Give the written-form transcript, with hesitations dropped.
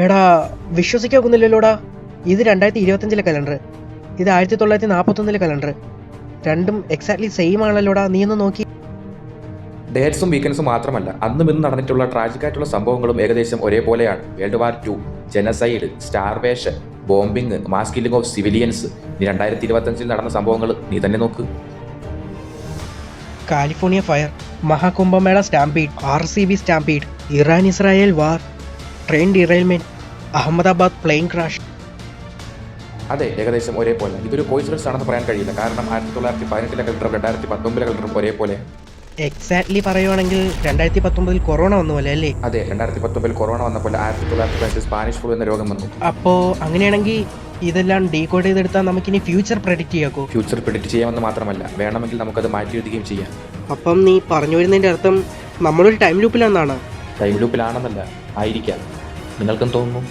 എടാ വിശ്വസിക്കാക്കുന്നില്ലല്ലോടാ. ഇത് 2025 കലണ്ടർ, ഇത് 1941 കലണ്ടർ. രണ്ടും എക്സാക്ട്ലി സെയിം ആണല്ലോടാ. നീ ഒന്ന് നോക്കി. ഡേറ്റ്സും വീക്കെൻഡ്സും മാത്രമല്ല, അന്നും ഇന്നും നടന്നിട്ടുള്ള ട്രാജിക്കായിട്ടുള്ള സംഭവങ്ങളും ഏകദേശം ഒരേപോലെയാണ്. World war 2, genocide, starvation, bombing, mass killing of civilians. ഇനി 2025 നടന്ന സംഭവങ്ങൾ നീ തന്നെ നോക്ക്. California fire, Mahakumbh Mela stampede, RCB stampede, Iran Israel war, train derailment, Ahmedabad plane crash. അതെ, ഏകദേശം ഒരേപോലെ. ഇതൊരു കോയിൻസിഡൻസ് ആണെന്ന് പറയാൻ കഴിയില്ല. കാരണം 1918 കലണ്ടറും 2019 കലണ്ടറും ഒരേപോലെ. എക്സാക്ട്ലി പറയുവാണെങ്കിൽ 2019 കൊറോണ വന്നു പോലെ അല്ലേ? അതെ, 2019 കൊറോണ വന്നപ്പോൾ 1915 സ്പാനിഷ് ഫ്ലൂ എന്ന രോഗം വന്നു. അപ്പോ അങ്ങനെയാണെങ്കിൽ ഇതെല്ലാം ഡീകോഡ് ചെയ്തെടുത്താൽ നമുക്കിനി ഫ്യൂച്ചർ പ്രെഡിക്റ്റ് ചെയ്യാക്കോ? ഫ്യൂച്ചർ പ്രെഡിക്റ്റ് ചെയ്യാമെന്ന് മാത്രമല്ല, വേണമെങ്കിൽ നമുക്കത് മാറ്റി എഴുതുകയും ചെയ്യാം. അപ്പം നീ പറഞ്ഞു വരുന്നതിന്റെ അർത്ഥം നമ്മളൊരു ടൈം ലൂപ്പിലാണെന്നാണ്? ടൈം ലൂപ്പിലാണെന്നല്ല, ആയിരിക്കാം. നിങ്ങൾക്കും തോന്നുന്നു?